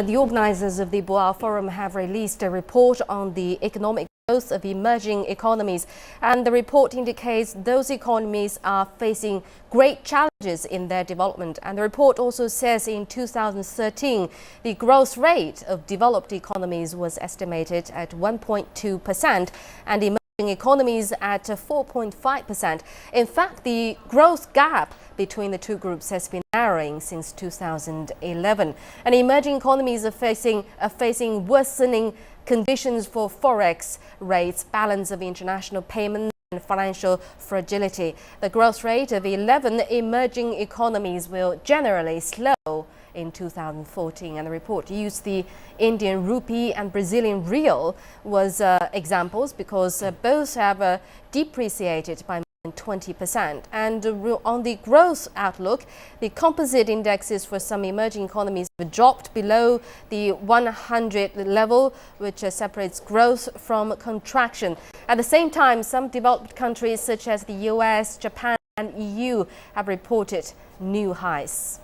The organizers of the Boao Forum have released a report on the economic growth of emerging economies, and the report indicates those economies are facing great challenges in their development. And the report also says in 2013, the growth rate of developed economies was estimated at 1.2% and emerging economies at 4.5%. In fact, the growth gap between the two groups has been narrowing since 2011. And emerging economies are facing worsening conditions for forex rates, balance of international payments, and financial fragility. The growth rate of 11 emerging economies will generally slow in 2014, and the report used the Indian rupee and Brazilian real was examples because both have depreciated by more than 20%. And on the growth outlook, the composite indexes for some emerging economies have dropped below the 100 level, which separates growth from contraction. At the same time, some developed countries such as the US, Japan, and EU have reported new highs.